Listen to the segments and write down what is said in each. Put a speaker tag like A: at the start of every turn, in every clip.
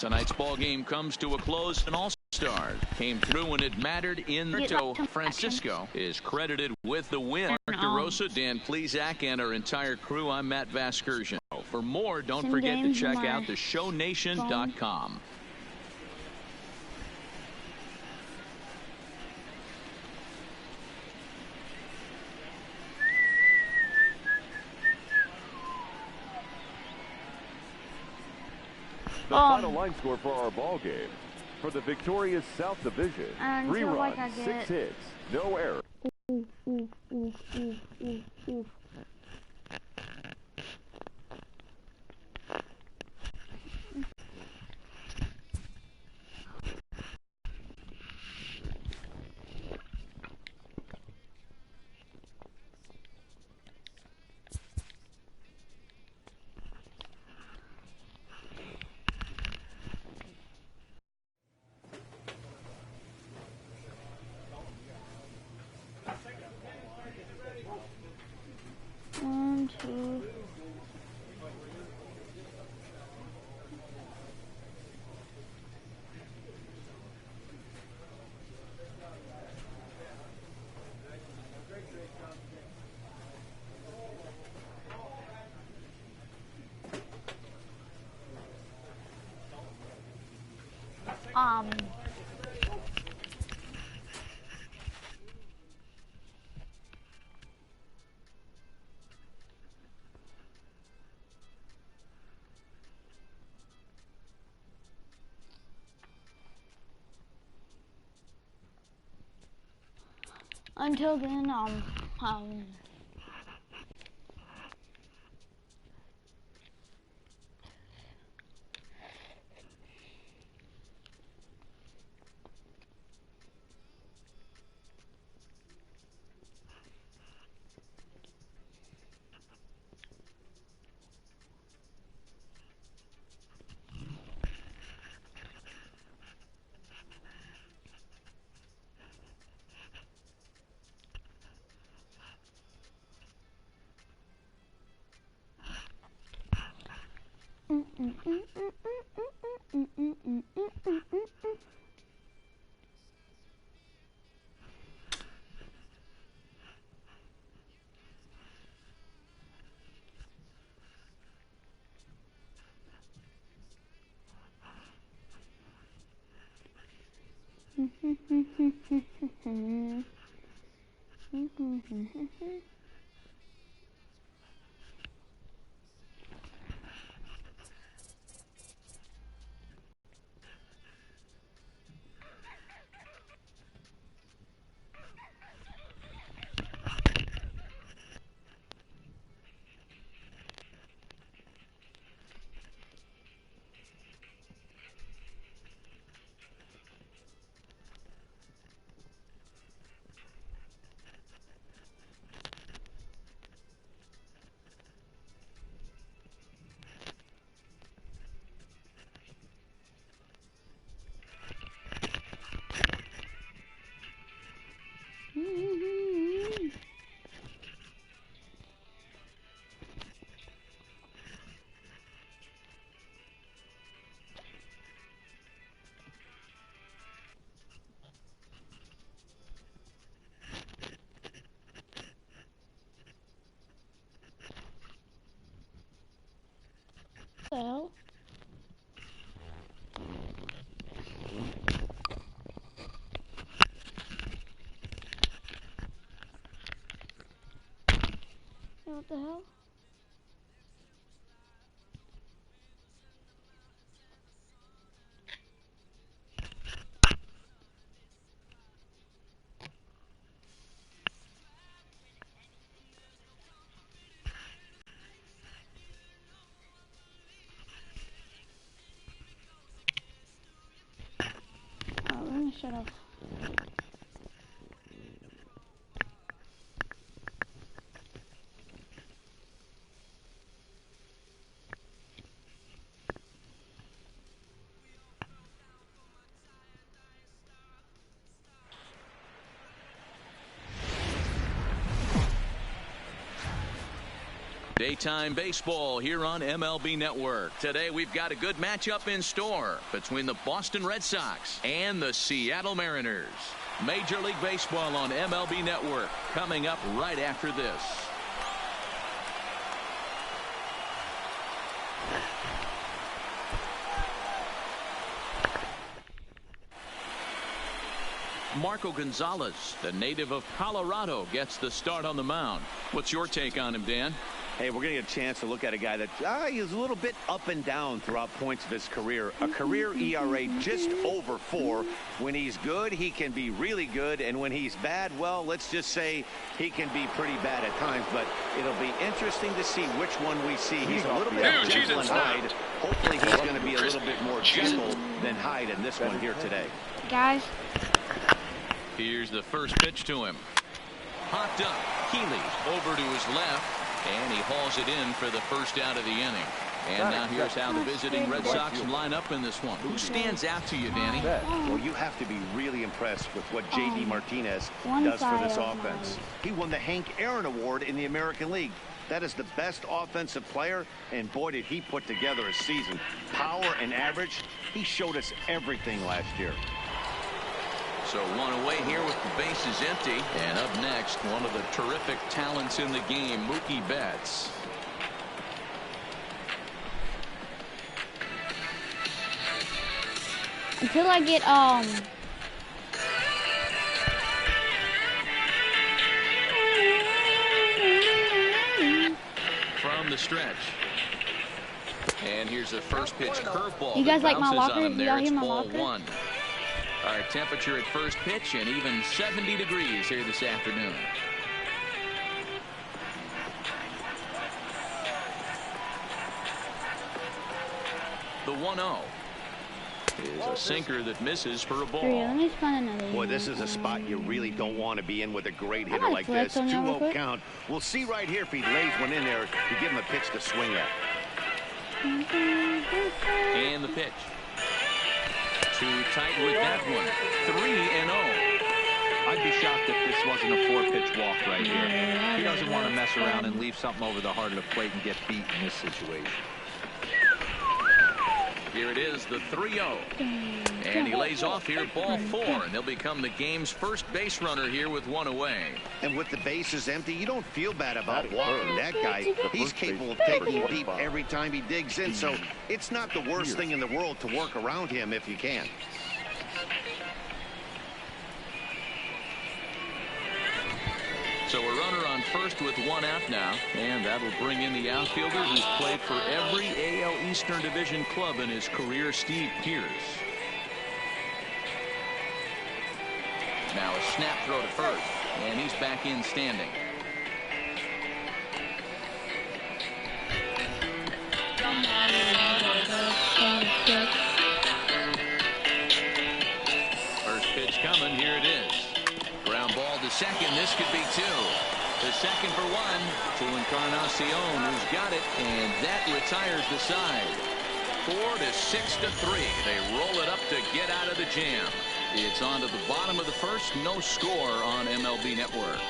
A: Tonight's ball game comes to a close. An all-star came through when it mattered in Puerto Francisco is credited with the win. Mark DeRosa, Dan Plesac, and our entire crew. I'm Matt Vasgersian. For more, don't forget to check out theshownation.com.
B: The final line score for our ball game. For the victorious South Division, 3 runs, 6 hits, no error.
C: One, two. Until then, hell? What the hell? Oh, let me shut up.
A: Daytime baseball here on MLB Network. Today we've got a good matchup in store between the Boston Red Sox and the Seattle Mariners. Major League Baseball on MLB Network coming up right after this. Marco Gonzalez, the native of Colorado, gets the start on the mound. What's your take on him, Dan?
D: Hey, we're going to get a chance to look at a guy that is a little bit up and down throughout points of his career. A career ERA just over 4. When he's good, he can be really good. And when he's bad, well, let's just say he can be pretty bad at times. But it'll be interesting to see which one we see. He's a little bit gentle and Hyde. Hopefully he's going to be a little bit more gentle than Hyde in this one here today.
C: Guys.
A: Here's the first pitch to him. Hopped up. Keeley over to his left. And he hauls it in for the first out of the inning. And now here's how the visiting Red Sox line up in this one. Who stands out to you, Danny?
D: Well, you have to be really impressed with what J.D. Martinez does for this offense. He won the Hank Aaron Award in the American League. That is the best offensive player, and boy, did he put together a season. Power and average, he showed us everything last year.
A: So one away here with the bases empty. And up next, one of the terrific talents in the game, Mookie Betts.
C: Until I get
A: from the stretch. And here's the first pitch curveball.
C: You guys like my locker?
A: Do y'all hear my locker? Our temperature at first pitch and even 70 degrees here this afternoon. The 1-0 is a sinker that misses for a ball.
C: Let me find another.
D: Boy, this is a spot you really don't want to be in with a great hitter like this. 2-0 count. We'll see right here if he lays one in there to give him a pitch to swing at.
A: And the pitch. Too tight with that one. 3-0.
E: I'd be shocked if this wasn't a 4-pitch walk right here. He doesn't want to mess around and leave something over the heart of the plate and get beat in this situation.
A: Here it is, the 3-0. And he lays off here, ball 4, and he'll become the game's first base runner here with one away.
D: And with the bases empty, you don't feel bad about walking that guy. He's capable of taking a beat every time he digs in, so it's not the worst thing in the world to work around him if you can.
A: So a runner on first with one out now, and that'll bring in the outfielder who's played for every AL Eastern Division club in his career, Steve Pearce. Now a snap throw to first, and he's back in standing. First pitch coming, here it is. Ground ball to second. This could be 2. The second for 1 to Encarnacion, who's got it, and that retires the side. 4-6-3. They roll it up to get out of the jam. It's on to the bottom of the first. No score on MLB Network.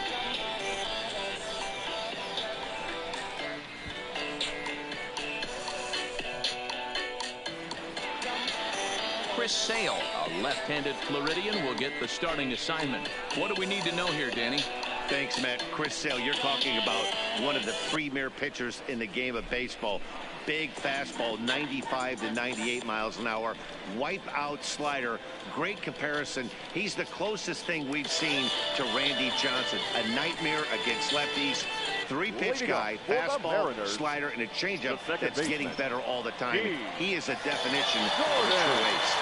A: Chris Sale, a left-handed Floridian, will get the starting assignment. What do we need to know here, Danny?
D: Thanks, Matt. Chris Sale, you're talking about one of the premier pitchers in the game of baseball. Big fastball, 95 to 98 miles an hour. Wipe out slider. Great comparison. He's the closest thing we've seen to Randy Johnson. A nightmare against lefties. 3-pitch guy, fastball, slider, and a changeup that's getting better all the time. He is a definition of a true ace.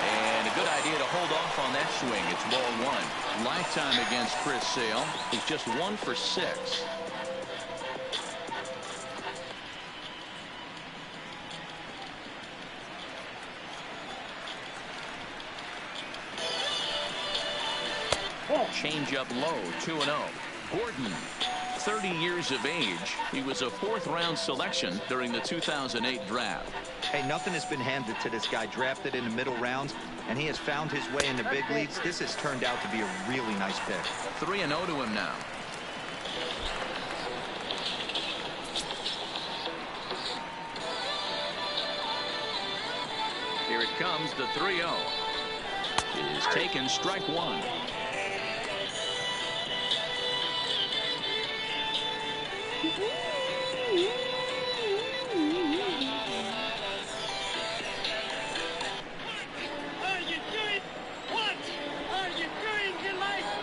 A: And a good idea to hold off on that swing. It's ball 1. Lifetime against Chris Sale. He's just 1 for 6. Change up low, 2-0. Gordon, 30 years of age. He was a 4th-round selection during the 2008 draft.
E: Hey, nothing has been handed to this guy. Drafted in the middle rounds, and he has found his way in the big leagues. This has turned out to be a really nice pick.
A: 3-0 to him now. Here it comes, the 3-0. It is taken, strike one.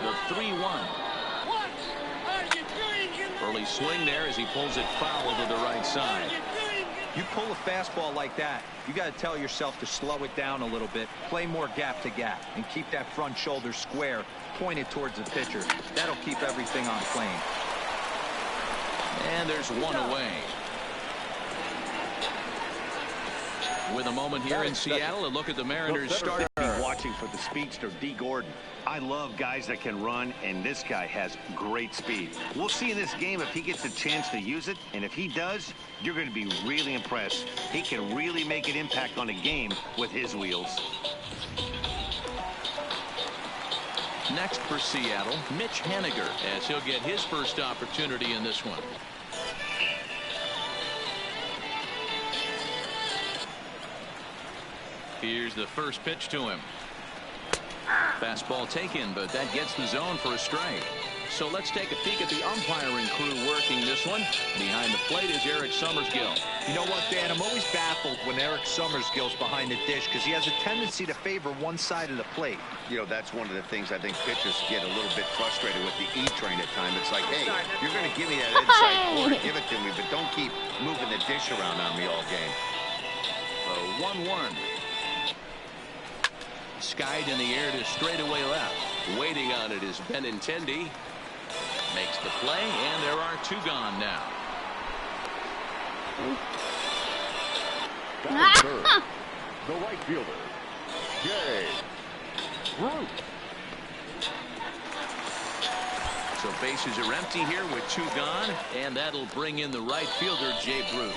A: The 3-1. Early swing there as he pulls it foul to the right side.
E: You pull a fastball like that, you got to tell yourself to slow it down a little bit, play more gap to gap, and keep that front shoulder square, pointed towards the pitcher. That'll keep everything on plane.
A: And there's one away. With a moment here in Seattle, a look at the Mariners starter.
D: Watching for the speedster, D. Gordon. I love guys that can run, and this guy has great speed. We'll see in this game if he gets a chance to use it, and if he does, you're going to be really impressed. He can really make an impact on a game with his wheels.
A: Next for Seattle, Mitch Haniger, as he'll get his first opportunity in this one. Here's the first pitch to him. Fastball taken, but that gets the zone for a strike. So let's take a peek at the umpiring crew working this one. Behind the plate is Eric Summersgill.
E: You know what, Dan? I'm always baffled when Eric Summersgill's behind the dish because he has a tendency to favor one side of the plate.
D: You know, that's one of the things I think pitchers get a little bit frustrated with the E-train at times. It's like, hey, you're going to give me that inside corner, give it to me, but don't keep moving the dish around on me all game.
A: 1-1. Skied in the air to straightaway left. Waiting on it is Benintendi. Makes the play, and there are two gone now.
B: Third, the right fielder, Jay Bruce.
A: So bases are empty here with two gone, and that'll bring in the right fielder, Jay Bruce.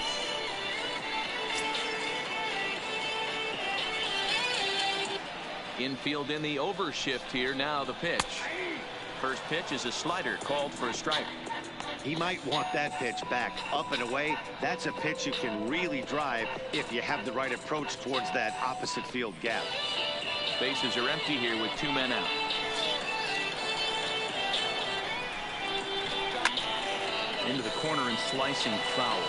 A: Infield in the overshift here. Now the pitch. First pitch is a slider called for a strike.
D: He might want that pitch back up and away. That's a pitch you can really drive if you have the right approach towards that opposite field gap.
A: Bases are empty here with two men out. Into the corner and slicing foul.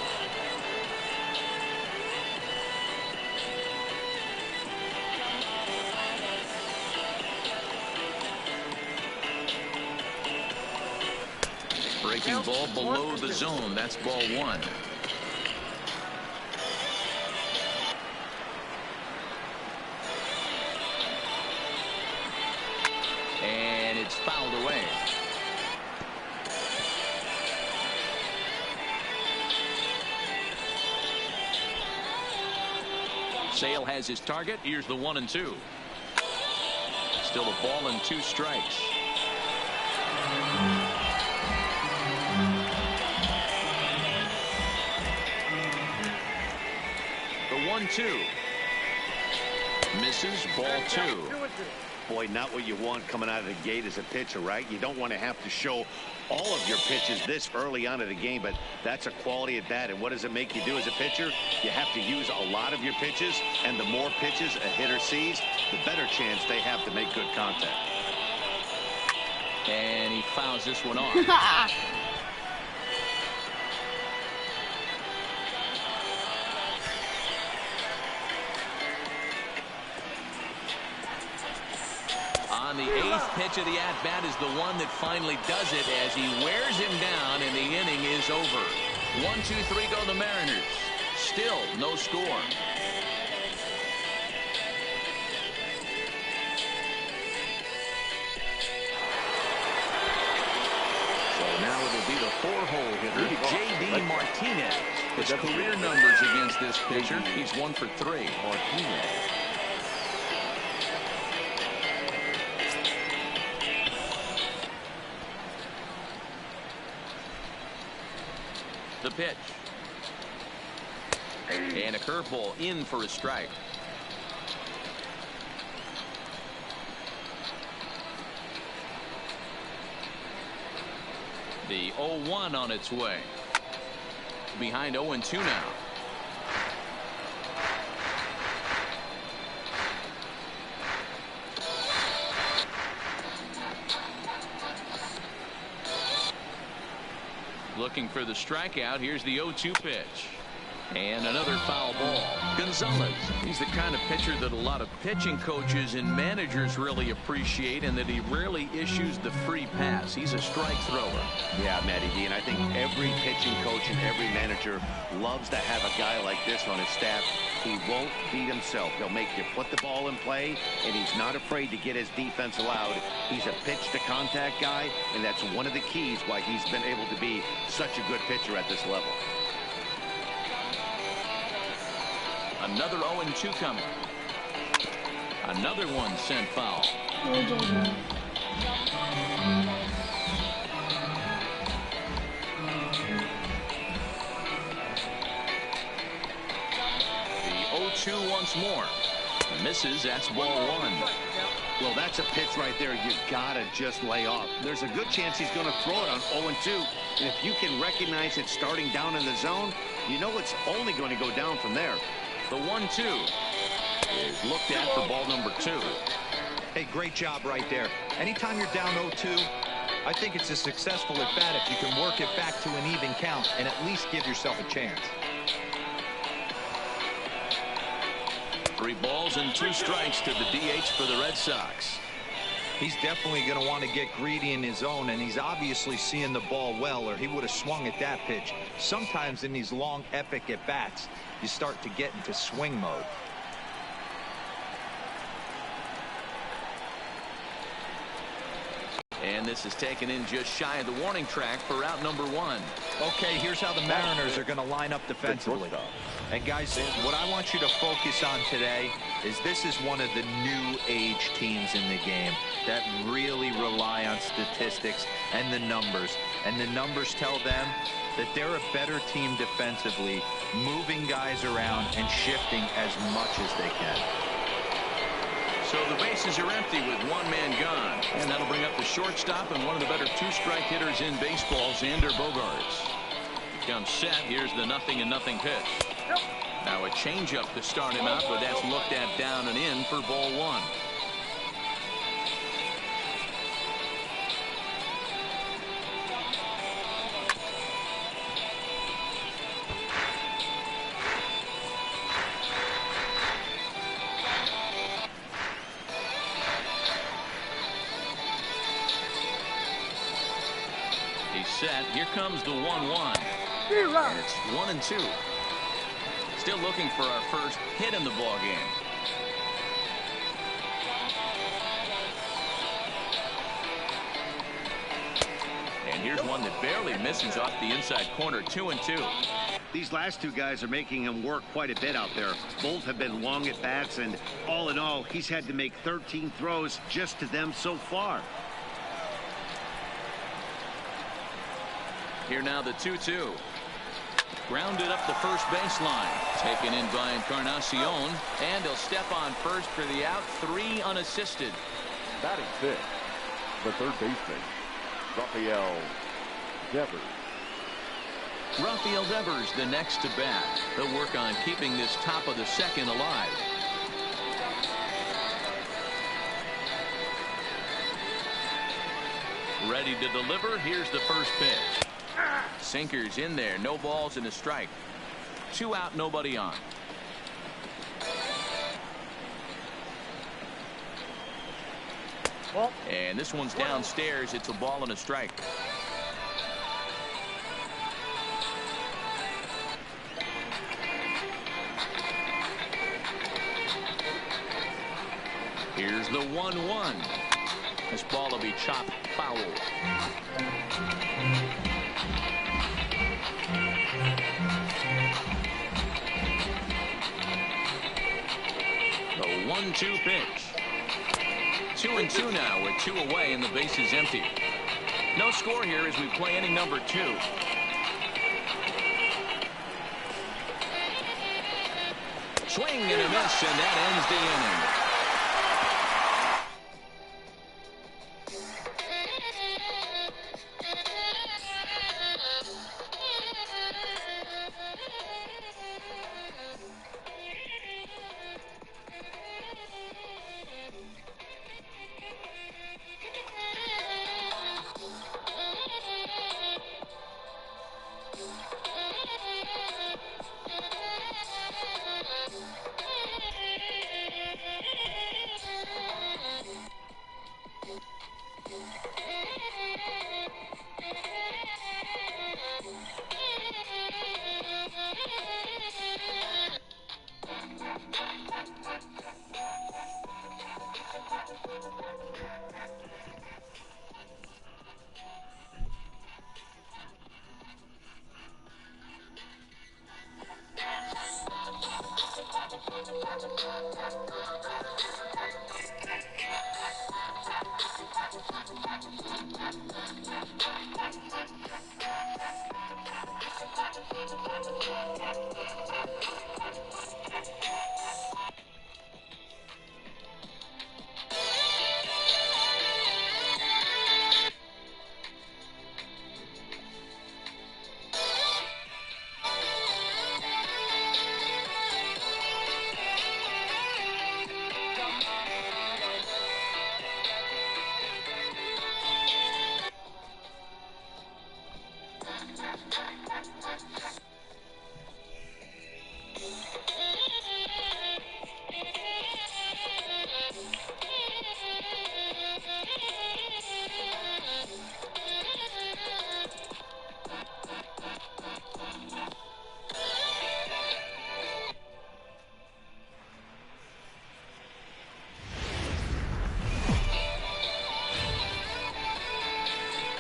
A: Breaking ball below the zone. That's ball one. And it's fouled away. Sale has his target. Here's the 1-2. Still a ball and two strikes. The 1-2. Misses, ball two.
D: Boy, not what you want coming out of the gate as a pitcher, right? You don't want to have to show all of your pitches this early on in the game, but that's a quality at bat. And what does it make you do as a pitcher? You have to use a lot of your pitches, and the more pitches a hitter sees, the better chance they have to make good contact.
A: And he fouls this one off. On the eighth pitch of the at-bat is the one that finally does it as he wears him down, and the inning is over. 1, 2, 3 go the Mariners. Still no score. So now it'll be the four-hole hitter, J.D. Martinez. His career numbers against this pitcher, he's 1 for 3. Martinez. The pitch. And a curveball in for a strike. The 0-1 on its way. Behind 0-2 now. looking for the strikeout. Here's the 0-2 pitch. And another foul ball. Gonzalez, he's the kind of pitcher that a lot of pitching coaches and managers really appreciate, and that he rarely issues the free pass. He's a strike thrower.
D: Yeah, Matty D, and I think every pitching coach and every manager loves to have a guy like this on his staff. He won't beat himself. He'll make you put the ball in play, and he's not afraid to get his defense allowed. He's a pitch-to-contact guy, and that's one of the keys why he's been able to be such a good pitcher at this level.
A: Another 0-2 coming. Another one sent foul. The 0-2 once more. Misses. That's ball one.
D: Well, that's a pitch right there you gotta just lay off. There's a good chance he's going to throw it on 0-2. And if you can recognize it starting down in the zone, you know it's only going to go down from there.
A: The 1-2 is looked at for ball number 2.
E: Hey, great job right there. Anytime you're down 0-2, I think it's a successful at bat if you can work it back to an even count and at least give yourself a chance.
A: 3 balls and 2 strikes to the DH for the Red Sox.
E: He's definitely going to want to get greedy in his zone, and he's obviously seeing the ball well, or he would have swung at that pitch. Sometimes in these long, epic at-bats, you start to get into swing mode.
A: And this is taken in just shy of the warning track for out number 1.
E: Okay, here's how the Mariners are going to line up defensively. And guys, what I want you to focus on today is this is one of the new age teams in the game that really rely on statistics and the numbers. And the numbers tell them that they're a better team defensively, moving guys around and shifting as much as they can.
A: So the bases are empty with 1 man gone. And that'll bring up the shortstop and one of the better 2-strike hitters in baseball, Xander Bogaerts. Comes set. Here's the 0-0 pitch. Now a changeup to start him out, but that's looked at down and in for ball 1. He's set. Here comes the 1-1. And it's 1-2. Still looking for our first hit in the ball game. And here's one that barely misses off the inside corner. 2-2.
D: These last 2 guys are making him work quite a bit out there. Both have been long at bats, and all in all, he's had to make 13 throws just to them so far.
A: Here now the 2-2. Grounded up the first baseline. Taken in by Encarnacion. And he'll step on first for the out. 3 unassisted.
B: Batting 6, the third baseman, Rafael Devers.
A: Rafael Devers the next to bat. They'll work on keeping this top of the second alive. Ready to deliver. Here's the first pitch. Sinkers in there. No balls and a strike. 2 out, nobody on. And this one's downstairs. It's a ball and a strike. Here's the 1-1. This ball will be chopped foul. The 1-2 pitch. 2-2 now with 2 away and the base is empty. No score here as we play inning number 2. Swing and a miss, and that ends the inning.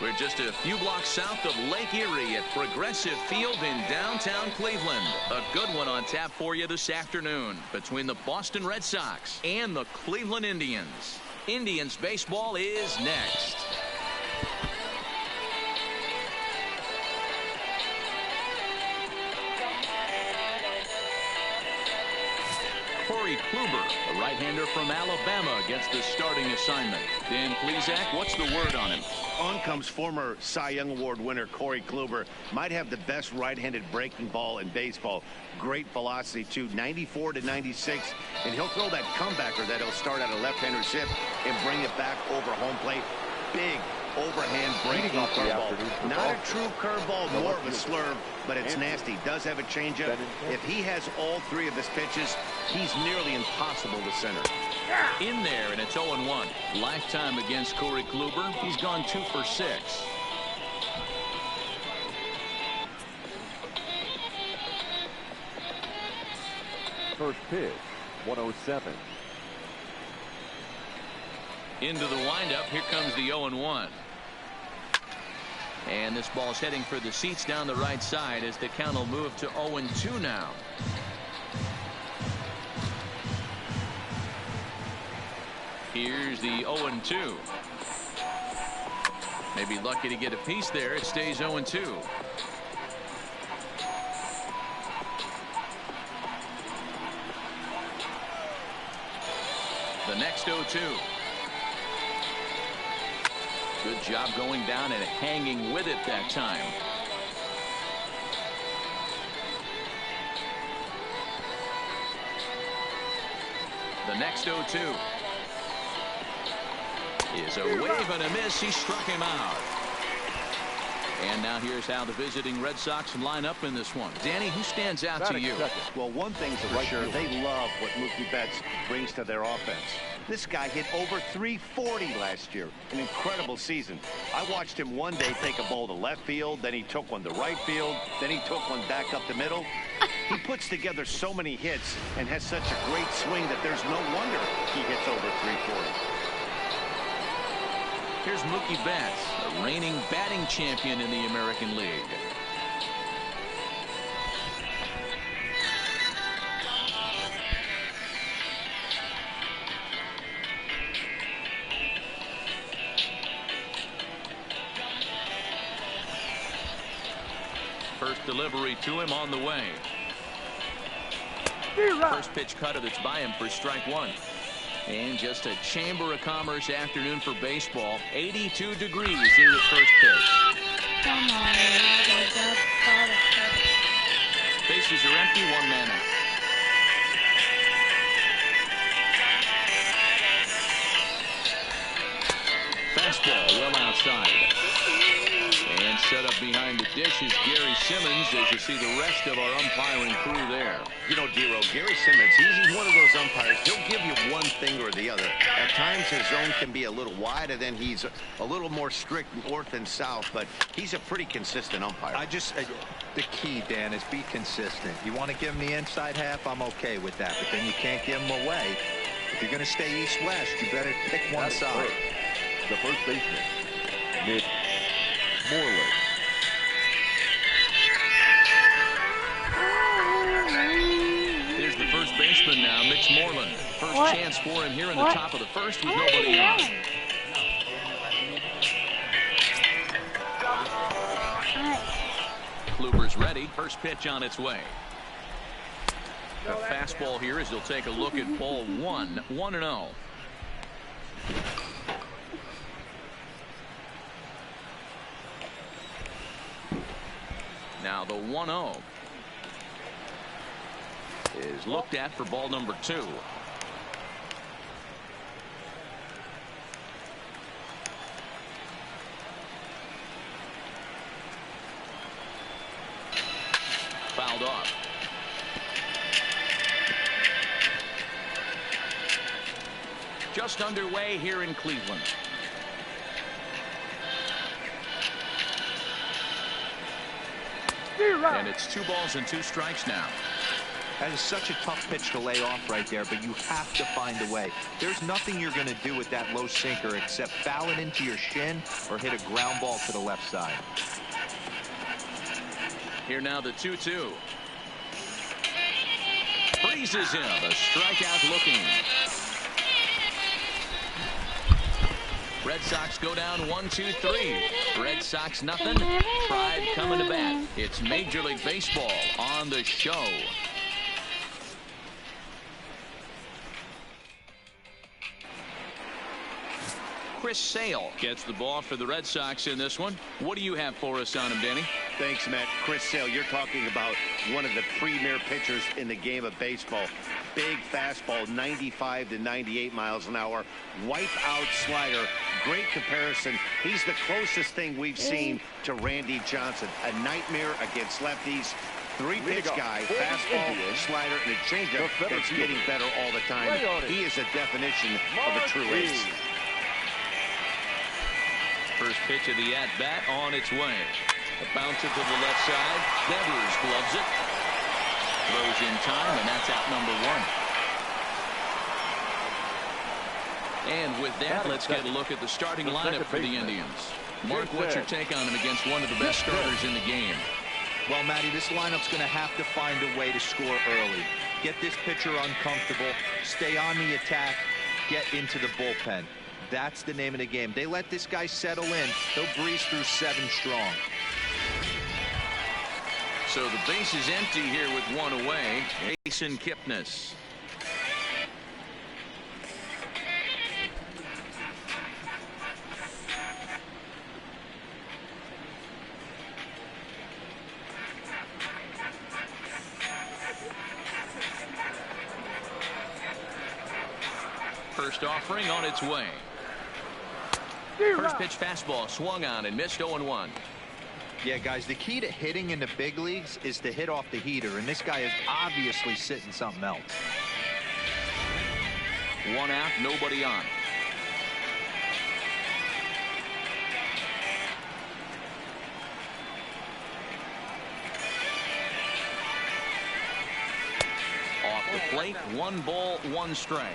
A: We're just a few blocks south of Lake Erie at Progressive Field in downtown Cleveland. A good one on tap for you this afternoon between the Boston Red Sox and the Cleveland Indians. Indians baseball is next. Corey Kluber, a right-hander from Alabama, gets the starting assignment. Dan Plesac, what's the word on him?
D: On comes former Cy Young Award winner Corey Kluber. Might have the best right-handed breaking ball in baseball. Great velocity, too. 94 to 96. And he'll throw that comebacker that he'll start at a left-hander's hip and bring it back over home plate. Big overhand breaking curveball. Not a true curveball, more of a slurve, but it's nasty. Does have a changeup. If he has all three of his pitches, he's nearly impossible to center.
A: In there, and it's 0-1. Lifetime against Corey Kluber. He's gone 2 for 6.
B: First pitch, 107.
A: Into the windup. Here comes the 0-1. And this ball's heading for the seats down the right side as the count will move to 0-2 now. Here's the 0-2. Maybe lucky to get a piece there. It stays 0-2. The next 0-2. Good job going down and hanging with it that time. The next 0-2 is a wave and a miss. He struck him out. And now here's how the visiting Red Sox line up in this one. Danny, who stands out to you?
D: Well, one thing's for sure, they love what Mookie Betts brings to their offense. This guy hit over 340 last year. An incredible season. I watched him one day take a ball to left field, then he took one to right field, then he took one back up the middle. He puts together so many hits and has such a great swing that there's no wonder he hits over 340.
A: Here's Mookie Betts, a reigning batting champion in the American League. First delivery to him on the way. First pitch cutter that's by him for strike one. And just a Chamber of Commerce afternoon for baseball. 82 degrees here at first pitch.
C: Come on.
A: Bases are empty, 1 man out. Fastball well outside. And Set up behind the dish is Gary Simmons as you see the rest of our umpiring crew there.
D: You know, Dero, Gary Simmons, he's one of those umpires. He'll give you one thing or the other. At times his zone can be a little wide, and then he's a little more strict north and south, but he's a pretty consistent umpire.
E: The key, Dan, is be consistent. You want to give him the inside half, I'm okay with that, but then you can't give him away. If you're going to stay east-west, you better pick one side.
B: The first baseman, Mitch Moreland.
A: Here's the first baseman now, Mitch Moreland. First chance for him here in the top of the first with nobody on. Kluber's ready. First pitch on its way. The fastball here as he'll take a look at ball one. 1-0. Now the 1-0 is looked at for ball number 2. Fouled off. Just underway here in Cleveland. And it's 2 balls and 2 strikes now.
E: That is such a tough pitch to lay off right there, but you have to find a way. There's nothing you're going to do with that low sinker except foul it into your shin or hit a ground ball to the left side.
A: Here now the 2-2. Freezes him. A strikeout looking. Red Sox go down 1-2-3. Red Sox nothing. Tribe coming to bat. It's Major League Baseball on the show. Chris Sale gets the ball for the Red Sox in this one. What do you have for us on him, Danny?
D: Thanks, Matt. Chris Sale, you're talking about one of the premier pitchers in the game of baseball. Big fastball, 95 to 98 miles an hour. Wipe out slider. Great comparison. He's the closest thing we've seen to Randy Johnson. A nightmare against lefties. 3-pitch guy, fastball, slider, and a changeup that's getting better all the time. He is a definition of a true ace.
A: First pitch of the at-bat on its way. A bouncer to the left side. Devers gloves it. Throws in time, and that's out number 1. And with that, let's get a look at the starting lineup for the Indians. Mark, what's your take on him against one of the best starters in the game?
E: Well, Matty, this lineup's going to have to find a way to score early. Get this pitcher uncomfortable, stay on the attack, get into the bullpen. That's the name of the game. They let this guy settle in. He'll breeze through 7 strong.
A: So the base is empty here with 1 away. Jason Kipnis. First offering on its way. First pitch fastball swung on and missed. 0-1.
E: Yeah, guys, the key to hitting in the big leagues is to hit off the heater, and this guy is obviously sitting something else.
A: 1 out, nobody on. Off the plate, 1 ball, 1 strike.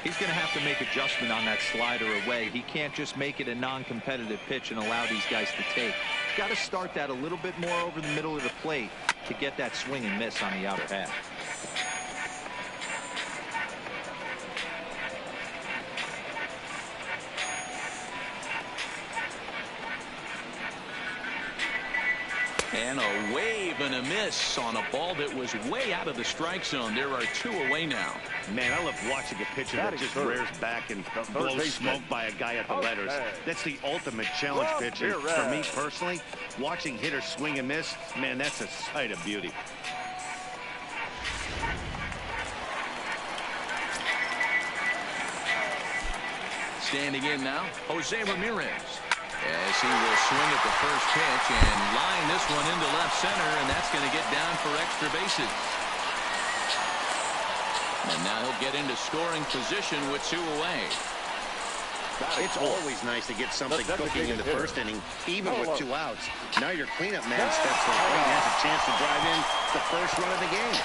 E: He's going to have to make adjustment on that slider away. He can't just make it a non-competitive pitch and allow these guys to take. He's got to start that a little bit more over the middle of the plate to get that swing and miss on the outer half.
A: And a wave and a miss on a ball that was way out of the strike zone. There are 2 away now.
D: Man, I love watching a pitcher that just rears back and blows smoke by a guy at the letters. That's the ultimate challenge pitch. And for me personally, watching hitters swing and miss, man, that's a sight of beauty.
A: Standing in now, Jose Ramirez. as he will swing at the first pitch and line this one into left center, and that's going to get down for extra bases. And now he'll get into scoring position with 2 away.
D: It's always nice to get something cooking in the first inning, even with 2 outs. Now your cleanup man steps to the plate and has a chance to drive in the first run of the game.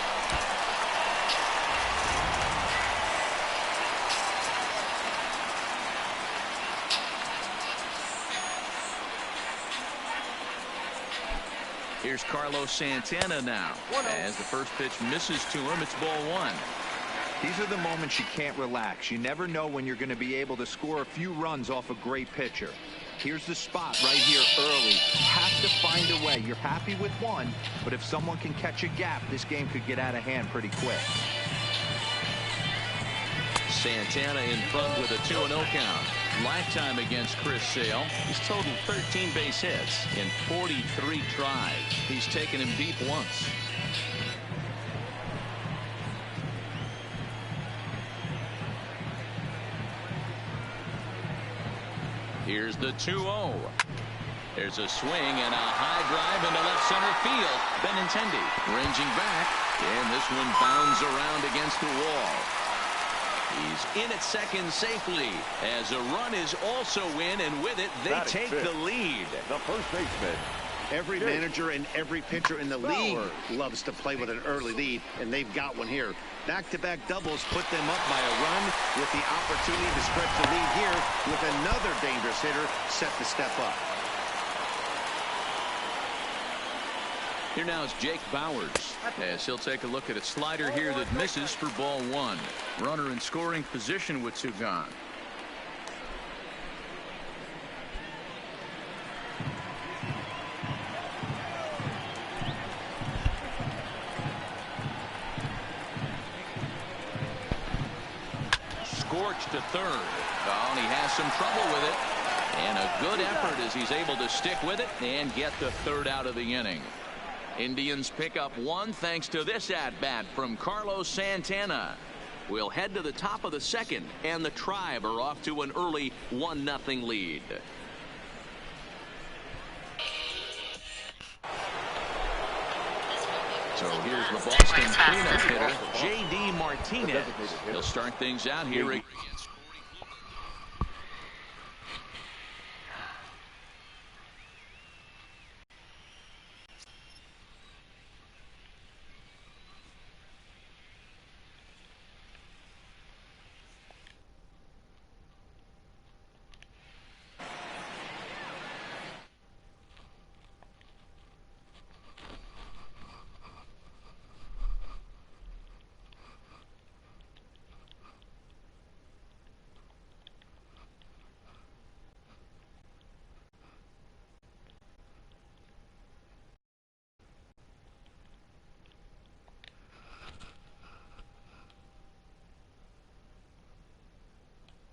A: Here's Carlos Santana now. As the first pitch misses to him, it's ball 1.
E: These are the moments you can't relax. You never know when you're going to be able to score a few runs off a great pitcher. Here's the spot right here early. Have to find a way. You're happy with 1, but if someone can catch a gap, this game could get out of hand pretty quick.
A: Santana in front with a 2-0 count. Lifetime against Chris Sale. He's totaled 13 base hits in 43 tries. He's taken him deep once. Here's the 2-0. There's a swing and a high drive into left center field. Benintendi ranging back, and this one bounds around against the wall. He's in at second safely as a run is also in, and with it they take the lead.
B: The first baseman.
D: Every manager and every pitcher in the league loves to play with an early lead, and they've got one here. Back-to-back doubles put them up by a run with the opportunity to stretch the lead here with another dangerous hitter set to step up.
A: Here now is Jake Bowers as he'll take a look at a slider here that misses for ball 1. Runner in scoring position with 2 gone. Scorched to third. Oh, and he has some trouble with it. And a good effort as he's able to stick with it and get the third out of the inning. Indians pick up 1 thanks to this at-bat from Carlos Santana. We'll head to the top of the second, and the Tribe are off to an early 1-0 lead. So here's the Boston cleanup hitter, J.D. Martinez. He'll start things out here against